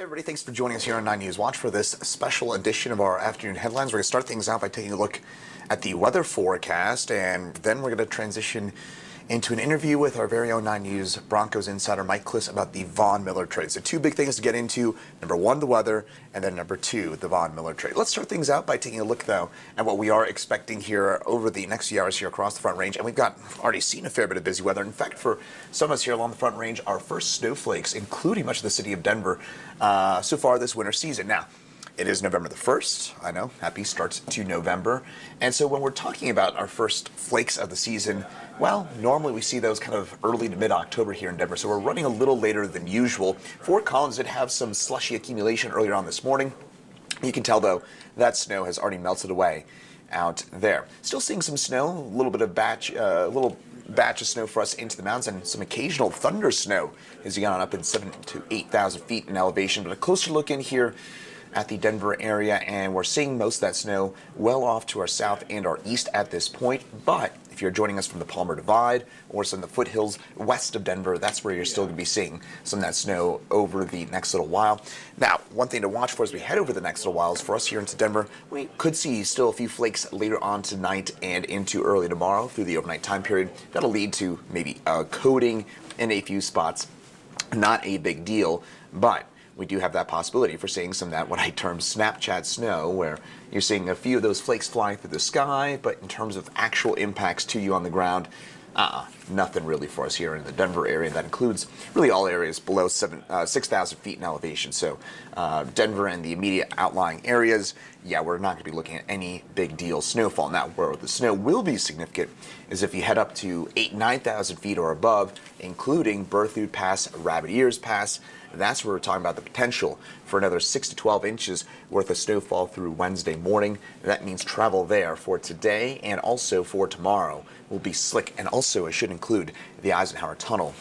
Hey everybody, thanks for joining us here on 9 News Watch for this special edition of our afternoon headlines. We're going to start things out by taking a look at the weather forecast, and then we're going to transition into an interview with our very own 9 News Broncos insider Mike Kliss about the Von Miller trade. So two big things to get into. Number one, the weather, and then number two, the Von Miller trade. Let's start things out by taking a look, though, at what we are expecting here over the next few hours here across the Front Range. And we've already seen a fair bit of busy weather. In fact, for some of us here along the Front Range, our first snowflakes, including much of the city of Denver, so far this winter season. Now, it is November the 1st. I know, happy start to November. And so when we're talking about our first flakes of the season, well, normally we see those kind of early to mid-October here in Denver, so we're running a little later than usual. Fort Collins did have some slushy accumulation earlier on this morning. You can tell, though, that snow has already melted away out there. Still seeing some snow, a little bit of batch of snow for us into the mountains, and some occasional thunder snow as you get on up in 7,000 to 8,000 feet in elevation. But a closer look in here at the Denver area, and we're seeing most of that snow well off to our south and our east at this point. But if you're joining us from the Palmer Divide or some of the foothills west of Denver, that's where you're still going to be seeing some of that snow over the next little while. Now, one thing to watch for as we head over the next little while is for us here into Denver, we could see still a few flakes later on tonight and into early tomorrow through the overnight time period. That'll lead to maybe a coating in a few spots. Not a big deal, but we do have that possibility for seeing some of that, what I term Snapchat snow, where you're seeing a few of those flakes flying through the sky, but in terms of actual impacts to you on the ground, nothing really for us here in the Denver area. That includes really all areas below 6,000 feet in elevation. So Denver and the immediate outlying areas, yeah, we're not going to be looking at any big deal snowfall. Now, where the snow will be significant is if you head up to 9,000 feet or above, including Berthoud Pass, Rabbit Ears Pass. That's where we're talking about the potential for another 6 to 12 inches worth of snowfall through Wednesday morning. That means travel there for today and also for tomorrow will be slick. And also, it should include the Eisenhower Tunnel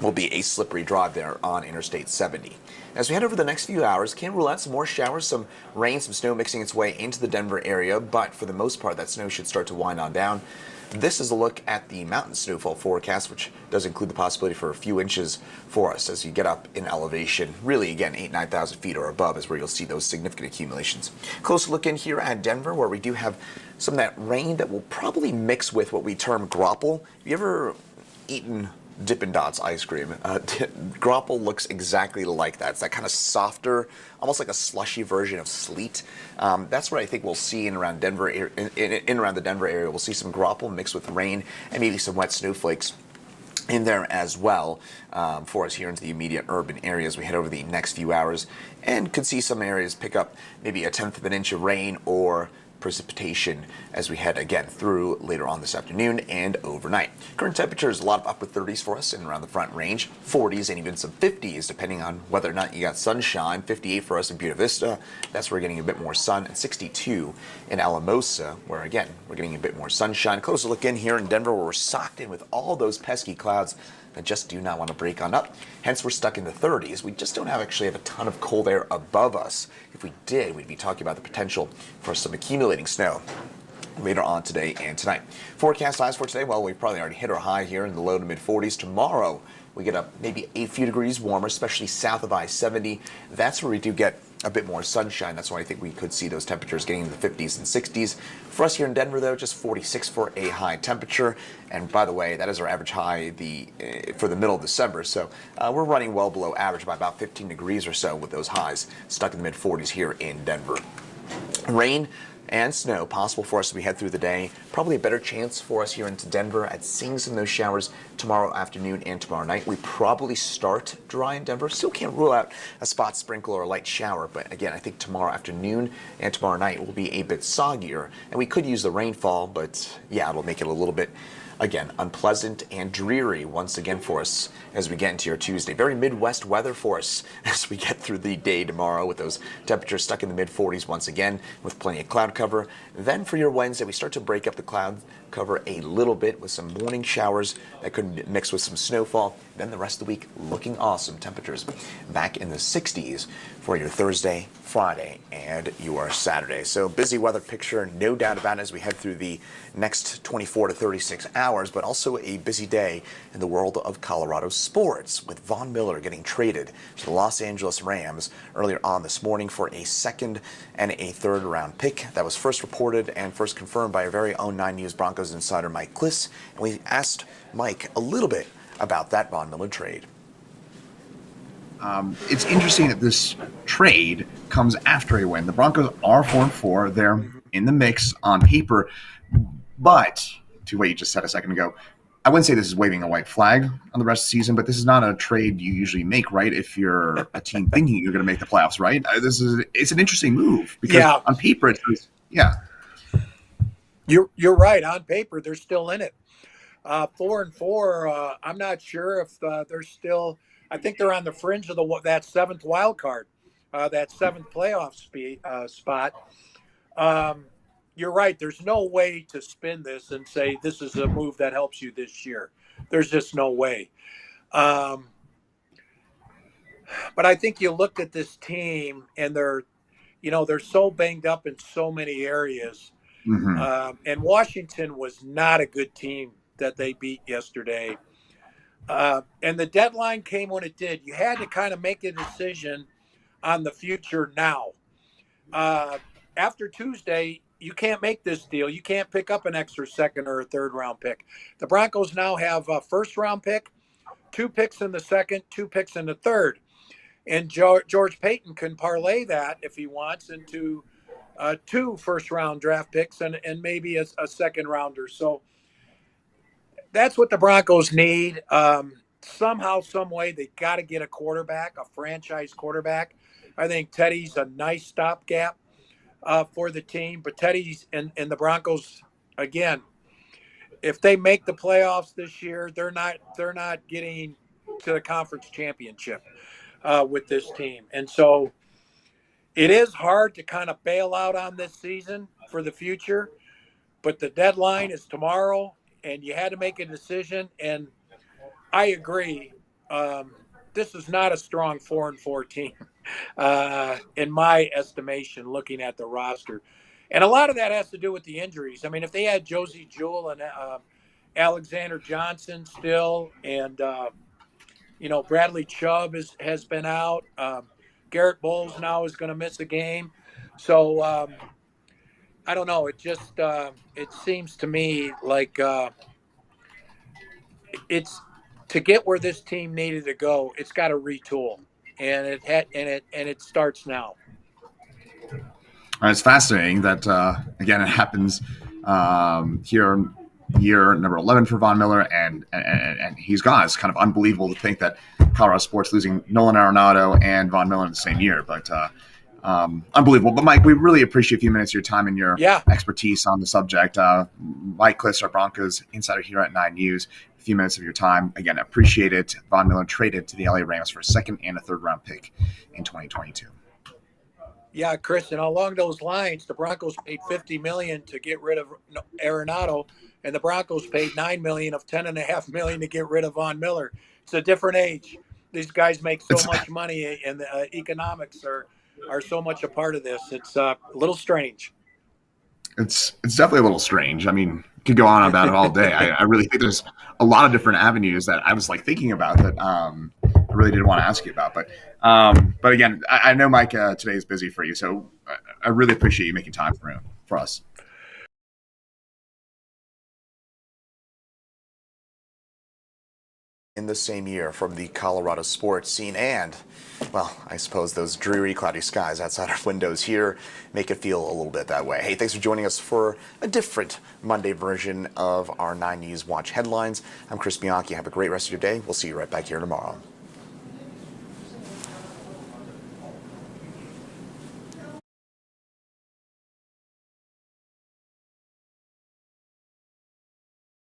will be a slippery drive there on Interstate 70. As we head over the next few hours, can rule out some more showers, some rain, some snow mixing its way into the Denver area, but for the most part, that snow should start to wind on down. This is a look at the mountain snowfall forecast, which does include the possibility for a few inches for us as you get up in elevation. Really, again, 9,000 feet or above is where you'll see those significant accumulations. Closer look in here at Denver, where we do have some of that rain that will probably mix with what we term grapple. Have you ever eaten Dippin' Dots ice cream? Grapple looks exactly like that. It's that kind of softer, almost like a slushy version of sleet. That's what I think we'll see in around Denver, in around the Denver area. We'll see some grapple mixed with rain and maybe some wet snowflakes in there as well for us here into the immediate urban areas. We head over the next few hours and could see some areas pick up maybe 1/10 of an inch of rain or precipitation as we head again through later on this afternoon and overnight. Current temperatures, a lot of upper 30s for us in around the Front Range, 40s and even some 50s depending on whether or not you got sunshine. 58 for us in Buena Vista, that's where we're getting a bit more sun, and 62 in Alamosa, where again we're getting a bit more sunshine. Closer look in here in Denver, where we're socked in with all those pesky clouds that just do not want to break on up. Hence, we're stuck in the 30s. We just don't actually have a ton of cold air above us. If we did, we'd be talking about the potential for some accumulating snow later on today and tonight. Forecast highs for today, well, we've probably already hit our high here in the low to mid 40s. Tomorrow, we get up maybe a few degrees warmer, especially south of I-70. That's where we do get a bit more sunshine. That's why I think we could see those temperatures getting into the 50s and 60s. For us here in Denver, though, just 46 for a high temperature. And by the way, that is our average high for the middle of December. So we're running well below average by about 15 degrees or so with those highs stuck in the mid 40s here in Denver. Rain and snow possible for us as we head through the day. Probably a better chance for us here into Denver at seeing some of those showers tomorrow afternoon and tomorrow night. We probably start dry in Denver. Still can't rule out a spot sprinkle or a light shower, but again, I think tomorrow afternoon and tomorrow night will be a bit soggier, and we could use the rainfall, but yeah, it'll make it a little bit, again, unpleasant and dreary once again for us as we get into your Tuesday. Very Midwest weather for us as we get through the day tomorrow with those temperatures stuck in the mid 40s once again with plenty of cloud cover. Then for your Wednesday, we start to break up the cloud cover a little bit with some morning showers that could mix with some snowfall. Then the rest of the week looking awesome. Temperatures back in the 60s for your Thursday, Friday, and your Saturday. So busy weather picture, no doubt about it, as we head through the next 24 to 36 hours. hours, but also a busy day in the world of Colorado sports, with Von Miller getting traded to the Los Angeles Rams earlier on this morning for a second and a third round pick. That was first reported and first confirmed by our very own 9 News Broncos insider Mike Kliss, and we asked Mike a little bit about that Von Miller trade. It's interesting that this trade comes after a win. The Broncos are 4-4. They're in the mix on paper. But to what you just said a second ago, I wouldn't say this is waving a white flag on the rest of the season, but this is not a trade you usually make, right? If you're a team thinking you're going to make the playoffs, right? It's an interesting move because on paper, You're right. On paper, they're still in it. 4-4. I'm not sure if they're still. I think they're on the fringe of that seventh wild card, that seventh playoff spot. You're right. There's no way to spin this and say this is a move that helps you this year. There's just no way. But I think you looked at this team and they're so banged up in so many areas. And Washington was not a good team that they beat yesterday. And the deadline came when it did. You had to kind of make a decision on the future now. After Tuesday, you can't make this deal. You can't pick up an extra second or a third round pick. The Broncos now have a first round pick, 2 picks in the second, 2 picks in the third. And George Payton can parlay that if he wants into 2 first round draft picks and maybe a second rounder. So that's what the Broncos need. Somehow, some way, they got to get a quarterback, a franchise quarterback. I think Teddy's a nice stopgap for the team. But Teddy's and the Broncos, again, if they make the playoffs this year, they're not getting to the conference championship with this team. And so it is hard to kind of bail out on this season for the future. But the deadline is tomorrow, and you had to make a decision. And I agree. This is not a strong 4-4 team, in my estimation, looking at the roster. And a lot of that has to do with the injuries. I mean, if they had Josie Jewell and Alexander Johnson still, and, Bradley Chubb has been out. Garrett Bowles now is going to miss a game. So I don't know. It just it seems to me like it's to get where this team needed to go. It's got to retool, and it starts now. It's fascinating that again it happens here in year number 11 for Von Miller, and he's gone. It's kind of unbelievable to think that Colorado sports losing Nolan Arenado and Von Miller in the same year, but unbelievable. But Mike, we really appreciate a few minutes of your time and your expertise on the subject. Mike Kliss, our Broncos insider here at 9 News. A few minutes of your time. Again, appreciate it. Von Miller traded to the LA Rams for a second and a third round pick in 2022. Yeah, Chris, and along those lines, the Broncos paid $50 million to get rid of Arenado, and the Broncos paid $9 million of $10.5 million to get rid of Von Miller. It's a different age. These guys make so much money, and the economics are so much a part of this. It's a little strange. It's definitely a little strange. I mean, could go on about it all day. I really think there's a lot of different avenues that I was thinking about that I really didn't want to ask you about. But again, I know Mike today is busy for you, so I really appreciate you making time for us. In the same year from the Colorado sports scene, and, well, I suppose those dreary, cloudy skies outside our windows here make it feel a little bit that way. Hey, thanks for joining us for a different Monday version of our 9 News Watch headlines. I'm Chris Bianchi. Have a great rest of your day. We'll see you right back here tomorrow.